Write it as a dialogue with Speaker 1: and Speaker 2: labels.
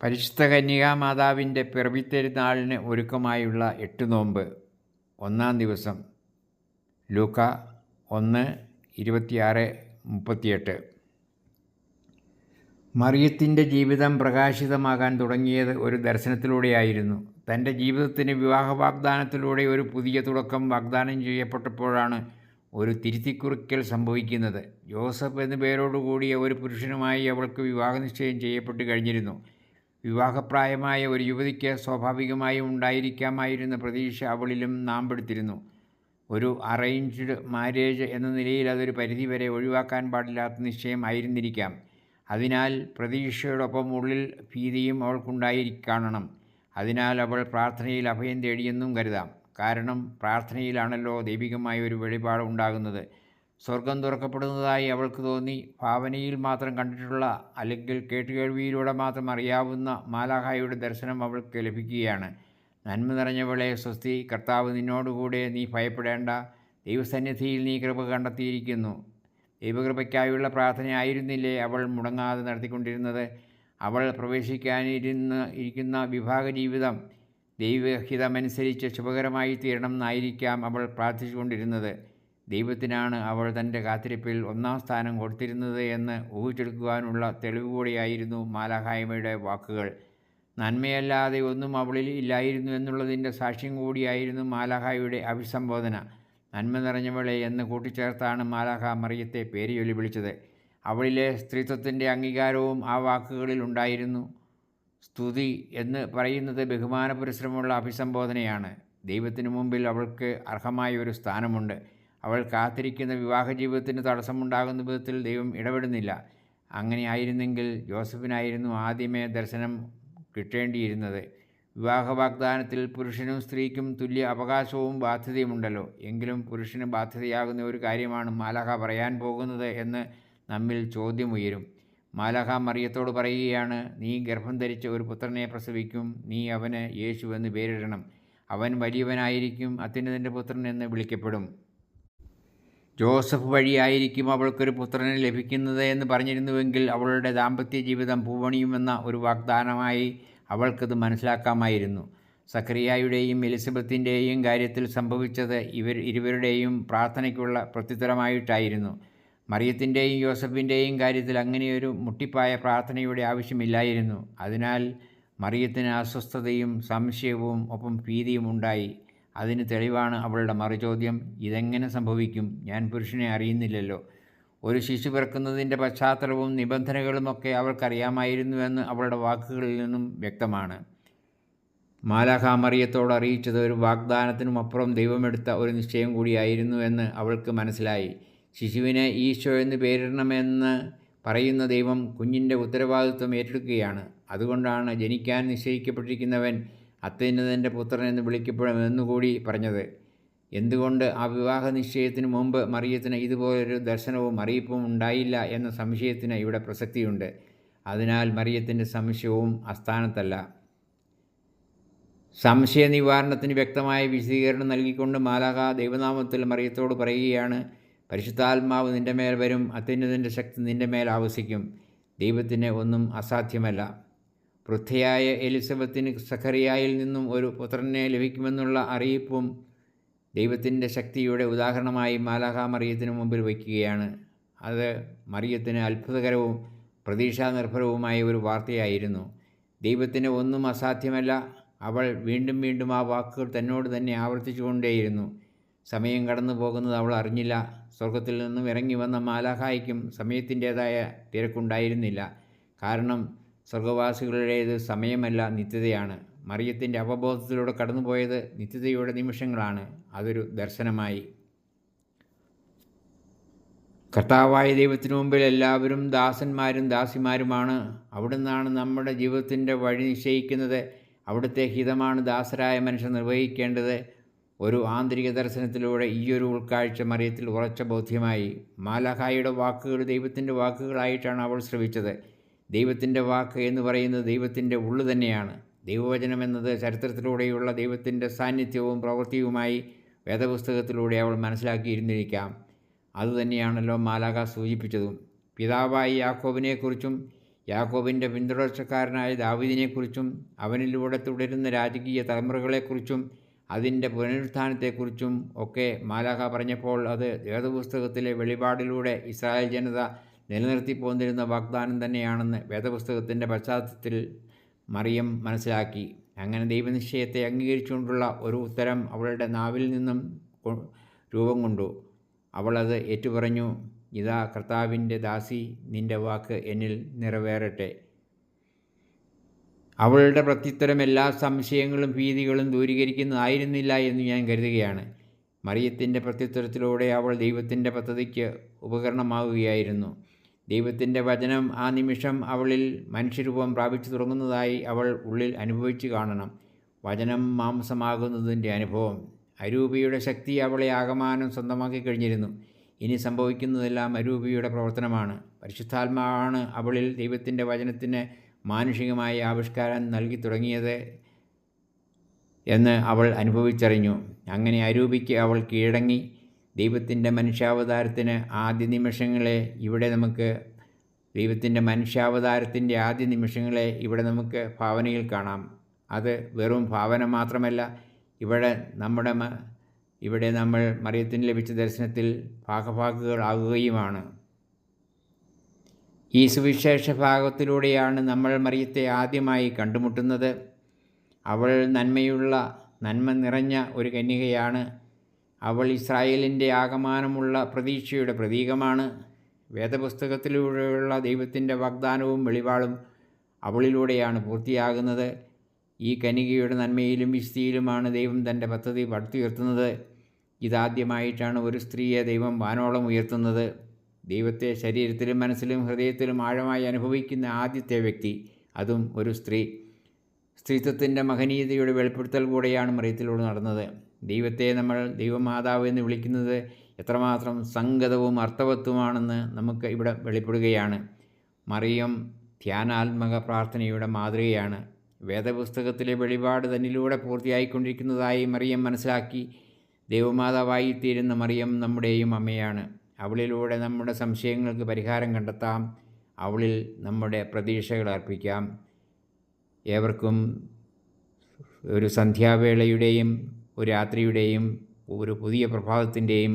Speaker 1: പരിശുദ്ധ കന്യകാമാതാവിൻ്റെ പിറവിപ്പെരുന്നാളിന് ഒരുക്കമായുള്ള 8 നോമ്പ്. 1-ാം ദിവസം. ലൂക്ക 1:26-38. മറിയത്തിൻ്റെ ജീവിതം പ്രകാശിതമാകാൻ തുടങ്ങിയത് ഒരു ദർശനത്തിലൂടെയായിരുന്നു. തൻ്റെ ജീവിതത്തിന് വിവാഹ വാഗ്ദാനത്തിലൂടെ ഒരു പുതിയ തുടക്കം വാഗ്ദാനം ചെയ്യപ്പെട്ടപ്പോഴാണ് ഒരു തിരുത്തിക്കുറിക്കൽ സംഭവിക്കുന്നത്. ജോസഫ് എന്നു പേരോടുകൂടിയ ഒരു പുരുഷനുമായി അവൾക്ക് വിവാഹനിശ്ചയം ചെയ്യപ്പെട്ടു കഴിഞ്ഞിരുന്നു. വിവാഹപ്രായമായ ഒരു യുവതിക്ക് സ്വാഭാവികമായും ഉണ്ടായിരിക്കാമായിരുന്ന പ്രതീക്ഷ അവളിലും നാമ്പെടുത്തിരുന്നു. ഒരു അറേഞ്ച്ഡ് മാരേജ് എന്ന നിലയിൽ അതൊരു പരിധിവരെ ഒഴിവാക്കാൻ പാടില്ലാത്ത നിശ്ചയം ആയിരുന്നിരിക്കാം. അതിനാൽ പ്രതീക്ഷയോടൊപ്പം ഉള്ളിൽ ഭീതിയും അവൾക്കുണ്ടായിക്കാണണം. അതിനാൽ അവൾ പ്രാർത്ഥനയിൽ അഭയം തേടിയെന്നും കരുതാം. കാരണം പ്രാർത്ഥനയിലാണല്ലോ ദൈവികമായ ഒരു വെളിപാട് ഉണ്ടാകുന്നത്. സ്വർഗം തുറക്കപ്പെടുന്നതായി അവൾക്ക് തോന്നി. ഭാവനയിൽ മാത്രം കണ്ടിട്ടുള്ള അല്ലെങ്കിൽ കേട്ടുകേൾവിയിലൂടെ മാത്രം അറിയാവുന്ന മാലാഖയുടെ ദർശനം അവൾക്ക് ലഭിക്കുകയാണ്. നന്മ നിറഞ്ഞവളെ സ്വസ്തി, കർത്താവ് നിന്നോടുകൂടെ, നീ ഭയപ്പെടേണ്ട, ദൈവസന്നിധിയിൽ നീ കൃപ കണ്ടെത്തിയിരിക്കുന്നു. ദൈവകൃപയ്ക്കായുള്ള പ്രാർത്ഥനയായിരുന്നില്ലേ അവൾ മുടങ്ങാതെ നടത്തിക്കൊണ്ടിരുന്നത്? അവൾ പ്രവേശിക്കാനിരിക്കുന്ന വിഭാഗ ജീവിതം ദൈവഹിതമനുസരിച്ച് ശുഭകരമായി തീരണം എന്നായിരിക്കാം അവൾ പ്രാർത്ഥിച്ചുകൊണ്ടിരുന്നത്. ദൈവത്തിനാണ് അവൾ തൻ്റെ കാത്തിരിപ്പിൽ 1-ാം സ്ഥാനം കൊടുത്തിരുന്നത് എന്ന് ഊഹിച്ചെടുക്കുവാനുള്ള തെളിവ് കൂടിയായിരുന്നു മാലാഖയുടെ വാക്കുകൾ. നന്മയല്ലാതെ ഒന്നും അവളിൽ ഇല്ലായിരുന്നു എന്നുള്ളതിൻ്റെ സാക്ഷ്യം കൂടിയായിരുന്നു മാലാഖയുടെ അഭിസംബോധന. നന്മ നിറഞ്ഞവളെ എന്ന് കൂട്ടിച്ചേർത്താണ് മാലാഖ മറിയത്തെ പേര് ചൊല്ലി വിളിച്ചത്. അവളിലെ സ്ത്രീത്വത്തിൻ്റെ അംഗീകാരവും ആ വാക്കുകളിൽ ഉണ്ടായിരുന്നു. സ്തുതി എന്ന് പറയുന്നത് ബഹുമാന പുരസ്സരമുള്ള അഭിസംബോധനയാണ്. ദൈവത്തിനു മുമ്പിൽ അവൾക്ക് അർഹമായ ഒരു സ്ഥാനമുണ്ട്. അവൾ കാത്തിരിക്കുന്ന വിവാഹ ജീവിതത്തിന് തടസ്സമുണ്ടാകുന്ന വിധത്തിൽ ദൈവം ഇടപെടുന്നില്ല. അങ്ങനെ ആയിരുന്നെങ്കിൽ ജോസഫിനായിരുന്നു ആദ്യമേ ദർശനം കിട്ടേണ്ടിയിരുന്നത്. വിവാഹ വാഗ്ദാനത്തിൽ പുരുഷനും സ്ത്രീക്കും തുല്യ അവകാശവും ബാധ്യതയുമുണ്ടല്ലോ. എങ്കിലും പുരുഷന് ബാധ്യതയാകുന്ന ഒരു കാര്യമാണ് മാലാഖ പറയാൻ പോകുന്നത് എന്ന് നമ്മിൽ ചോദ്യമുയരും. മാലാഖ മറിയത്തോട് പറയുകയാണ്, നീ ഗർഭം ധരിച്ച ഒരു പുത്രനെ പ്രസവിക്കും. നീ അവന് യേശു എന്ന് പേരിടണം. അവൻ വലിയവനായിരിക്കും, അത്യുന്നതൻ്റെ പുത്രൻ എന്ന് വിളിക്കപ്പെടും. ജോസഫ് വഴിയായിരിക്കും അവൾക്കൊരു പുത്രനെ ലഭിക്കുന്നത് എന്ന് പറഞ്ഞിരുന്നുവെങ്കിൽ അവളുടെ ദാമ്പത്യ ജീവിതം പൂവണിയുമെന്ന ഒരു വാഗ്ദാനമായി അവൾക്കത് മനസ്സിലാക്കാമായിരുന്നു. സക്കറിയായുടെയും എലിസബത്തിൻ്റെയും കാര്യത്തിൽ സംഭവിച്ചത് ഇരുവരുടെയും പ്രാർത്ഥനയ്ക്കുള്ള പ്രത്യുത്തരമായിട്ടായിരുന്നു. മറിയത്തിൻ്റെയും യോസഫിൻ്റെയും കാര്യത്തിൽ അങ്ങനെയൊരു മുട്ടിപ്പായ പ്രാർത്ഥനയുടെ ആവശ്യമില്ലായിരുന്നു. അതിനാൽ മറിയത്തിന് അസ്വസ്ഥതയും സംശയവും ഒപ്പം ഭീതിയും ഉണ്ടായി. അതിന് തെളിവാണ് അവളുടെ മറുചോദ്യം, ഇതെങ്ങനെ സംഭവിക്കും? ഞാൻ പുരുഷനെ അറിയുന്നില്ലല്ലോ. ഒരു ശിശു പിറക്കുന്നതിൻ്റെ പശ്ചാത്തലവും നിബന്ധനകളുമൊക്കെ അവൾക്കറിയാമായിരുന്നുവെന്ന് അവളുടെ വാക്കുകളിൽ നിന്നും വ്യക്തമാണ്. മാലാഖ മറിയത്തോട് അറിയിച്ചത് ഒരു വാഗ്ദാനത്തിനുമപ്പുറം ദൈവമെടുത്ത ഒരു നിശ്ചയം കൂടിയായിരുന്നു എന്ന് അവൾക്ക് മനസ്സിലായി. ശിശുവിന് ഈശോ എന്ന് പേരിടണമെന്ന് പറയുന്ന ദൈവം കുഞ്ഞിൻ്റെ ഉത്തരവാദിത്വം ഏറ്റെടുക്കുകയാണ്. അതുകൊണ്ടാണ് ജനിക്കാൻ നിശ്ചയിക്കപ്പെട്ടിരിക്കുന്നവൻ അത്യുന്നതൻ്റെ പുത്രൻ എന്ന് വിളിക്കപ്പെടുമെന്നുകൂടി പറഞ്ഞത്. എന്തുകൊണ്ട് ആ വിവാഹ നിശ്ചയത്തിന് മുമ്പ് മറിയത്തിന് ഇതുപോലൊരു ദർശനവും അറിയിപ്പും ഉണ്ടായില്ല എന്ന സംശയത്തിന് ഇവിടെ പ്രസക്തിയുണ്ട്. അതിനാൽ മറിയത്തിൻ്റെ സംശയവും അസ്ഥാനത്തല്ല. സംശയ നിവാരണത്തിന് വ്യക്തമായ വിശദീകരണം നൽകിക്കൊണ്ട് മാലാഖ ദൈവനാമത്തിൽ മറിയത്തോട് പറയുകയാണ്, പരിശുദ്ധാത്മാവ് നിൻ്റെ മേൽ വരും, അത്യുന്നതൻ്റെ ശക്തി നിൻ്റെ മേൽ ആവസിക്കും. ദൈവത്തിന് ഒന്നും അസാധ്യമല്ല. വൃദ്ധയായ എലിസബത്തിന് സഖറിയായിൽ നിന്നും ഒരു പുത്രനെ ലഭിക്കുമെന്നുള്ള അറിയിപ്പും ദൈവത്തിൻ്റെ ശക്തിയുടെ ഉദാഹരണമായി മാലാഖ മറിയത്തിന് മുമ്പിൽ വയ്ക്കുകയാണ്. അത് മറിയത്തിന് അത്ഭുതകരവും പ്രതീക്ഷാനിർഭരവുമായ ഒരു വാർത്തയായിരുന്നു. ദൈവത്തിന് ഒന്നും അസാധ്യമല്ല. അവൾ വീണ്ടും വീണ്ടും ആ വാക്കുകൾ തന്നോട് തന്നെ ആവർത്തിച്ചുകൊണ്ടേയിരുന്നു. സമയം കടന്നു പോകുന്നത് അവൾ അറിഞ്ഞില്ല. സ്വർഗത്തിൽ നിന്നും ഇറങ്ങി വന്ന മാലാഖായ്ക്കും സമയത്തിൻ്റേതായ തിരക്കുണ്ടായിരുന്നില്ല. കാരണം സ്വർഗവാസികളുടേത് സമയമല്ല, നിത്യതയാണ്. മറിയത്തിൻ്റെ അവബോധത്തിലൂടെ കടന്നുപോയത് നിത്യതയുടെ നിമിഷങ്ങളാണ്. അതൊരു ദർശനമായി. കർത്താവായ ദൈവത്തിനു മുമ്പിൽ എല്ലാവരും ദാസന്മാരും ദാസിമാരുമാണ്. അവിടുന്നാണ് നമ്മുടെ ജീവിതത്തിൻ്റെ വഴി നിശ്ചയിക്കുന്നത്. അവിടുത്തെ ഹിതമാണ് ദാസരായ മനുഷ്യർ നിർവഹിക്കേണ്ടത്. ഒരു ആന്തരിക ദർശനത്തിലൂടെ ഈയൊരു ഉൾക്കാഴ്ച മറിയത്തിൽ ഉറച്ച ബോധ്യമായി. മാലാഖയുടെ വാക്കുകൾ ദൈവത്തിൻ്റെ വാക്കുകളായിട്ടാണ് അവൾ ശ്രവിച്ചത്. ദൈവത്തിൻ്റെ വാക്ക് എന്ന് പറയുന്നത് ദൈവത്തിൻ്റെ ഉള്ളു തന്നെയാണ്. ദൈവവചനം എന്നത് ചരിത്രത്തിലൂടെയുള്ള ദൈവത്തിൻ്റെ സാന്നിധ്യവും പ്രവൃത്തിയുമായി വേദപുസ്തകത്തിലൂടെ അവൾ മനസ്സിലാക്കിയിരുന്നിരിക്കാം. അതുതന്നെയാണല്ലോ മാലാഖ സൂചിപ്പിച്ചതും. പിതാവായി യാക്കോബിനെക്കുറിച്ചും യാക്കോബിൻ്റെ പിന്തുടർച്ചക്കാരനായ ദാവീദിനെക്കുറിച്ചും അവനിലൂടെ തുടരുന്ന രാജകീയ തലമുറകളെക്കുറിച്ചും അതിൻ്റെ പുനരുത്ഥാനത്തെക്കുറിച്ചും ഒക്കെ മാലാഖ പറഞ്ഞപ്പോൾ അത് വേദപുസ്തകത്തിലെ വെളിപാടിലൂടെ ഇസ്രായേൽ ജനത നിലനിർത്തിപ്പോന്നിരുന്ന വാഗ്ദാനം തന്നെയാണെന്ന് വേദപുസ്തകത്തിൻ്റെ പശ്ചാത്തലത്തിൽ മറിയം മനസ്സിലാക്കി. അങ്ങനെ ദൈവനിശ്ചയത്തെ അംഗീകരിച്ചുകൊണ്ടുള്ള ഒരു ഉത്തരം അവളുടെ നാവിൽ നിന്നും രൂപം കൊണ്ടു. അവൾ അത് ഏറ്റുപറഞ്ഞു, ഇതാ കർത്താവിൻ്റെ ദാസി, നിൻ്റെ വാക്ക് എന്നിൽ നിറവേറട്ടെ. അവളുടെ പ്രത്യുത്തരം എല്ലാ സംശയങ്ങളും ഭീതികളും ദൂരീകരിക്കുന്നതായിരുന്നില്ല എന്ന് ഞാൻ കരുതുകയാണ്. മറിയത്തിൻ്റെ പ്രത്യുത്തരത്തിലൂടെ അവൾ ദൈവത്തിൻ്റെ പദ്ധതിക്ക് ഉപകരണമാവുകയായിരുന്നു. ദൈവത്തിൻ്റെ വചനം ആ നിമിഷം അവളിൽ മനുഷ്യരൂപം പ്രാപിച്ചു തുടങ്ങുന്നതായി അവൾ ഉള്ളിൽ അനുഭവിച്ചു കാണണം. വചനം മാംസമാകുന്നതിൻ്റെ അനുഭവം. അരൂപിയുടെ ശക്തി അവളെ ആകമാനം സ്വന്തമാക്കി കഴിഞ്ഞിരുന്നു. ഇനി സംഭവിക്കുന്നതെല്ലാം അരൂപിയുടെ പ്രവർത്തനമാണ്. പരിശുദ്ധാത്മാവാണ് അവളിൽ ദൈവത്തിൻ്റെ വചനത്തിന് മാനുഷികമായ ആവിഷ്കാരം നൽകി തുടങ്ങിയത് എന്ന് അവൾ അനുഭവിച്ചറിഞ്ഞു. അങ്ങനെ അരൂപിക്ക് അവൾ കീഴടങ്ങി. ദൈവത്തിൻ്റെ മനുഷ്യാവതാരത്തിൻ്റെ ആദ്യ നിമിഷങ്ങളെ ഇവിടെ നമുക്ക് ഭാവനയിൽ കാണാം. അത് വെറും ഭാവന മാത്രമല്ല, ഇവിടെ നമ്മൾ മറിയത്തിന് ലഭിച്ച ദർശനത്തിൽ ഭാഗഭാക്കുകളാകുകയുമാണ്. ഈ സുവിശേഷ ഭാഗത്തിലൂടെയാണ് നമ്മൾ മറിയത്തെ ആദ്യമായി കണ്ടുമുട്ടുന്നത്. അവൾ നന്മ നിറഞ്ഞ ഒരു കന്യകയാണ്. അവൾ ഇസ്രായേലിൻ്റെ ആകമാനമുള്ള പ്രതീക്ഷയുടെ പ്രതീകമാണ്. വേദപുസ്തകത്തിലൂടെയുള്ള ദൈവത്തിൻ്റെ വാഗ്ദാനവും വെളിപാടും അവളിലൂടെയാണ് പൂർത്തിയാകുന്നത്. ഈ കന്യകയുടെ നന്മയിലും വിശുദ്ധിയിലുമാണ് ദൈവം തൻ്റെ പദ്ധതി പടുത്തുയർത്തുന്നത്. ഇതാദ്യമായിട്ടാണ് ഒരു സ്ത്രീയെ ദൈവം വാനോളം ഉയർത്തുന്നത്. ദൈവത്തെ ശരീരത്തിലും മനസ്സിലും ഹൃദയത്തിലും ആഴമായി അനുഭവിക്കുന്ന ആദ്യത്തെ വ്യക്തി, അതും ഒരു സ്ത്രീ. സ്ത്രീത്വത്തിൻ്റെ മഹനീയതയുടെ വെളിപ്പെടുത്തൽ കൂടെയാണ് മറിയത്തിലൂടെ നടന്നത്. ദൈവത്തെ നമ്മൾ ദൈവമാതാവ് എന്ന് വിളിക്കുന്നത് എത്രമാത്രം സംഗതവും അർത്ഥവത്തുമാണെന്ന് നമുക്ക് ഇവിടെ വെളിപ്പെടുകയാണ്. മറിയം ധ്യാനാത്മക പ്രാർത്ഥനയുടെ മാതൃകയാണ്. വേദപുസ്തകത്തിലെ വെളിപാട് തന്നിലൂടെ പൂർത്തിയായിക്കൊണ്ടിരിക്കുന്നതായി മറിയം മനസ്സിലാക്കി. ദൈവമാതാവായിത്തീരുന്ന മറിയം നമ്മുടെയും അമ്മയാണ്. അവളിലൂടെ നമ്മുടെ സംശയങ്ങൾക്ക് പരിഹാരം കണ്ടെത്താം. അവളിൽ നമ്മുടെ പ്രതീക്ഷകൾ അർപ്പിക്കാം. ഏവർക്കും ഒരു സന്ധ്യാവേളയുടെയും ഒരു രാത്രിയുടെയും ഒരു പുതിയ പ്രഭാതത്തിൻ്റെയും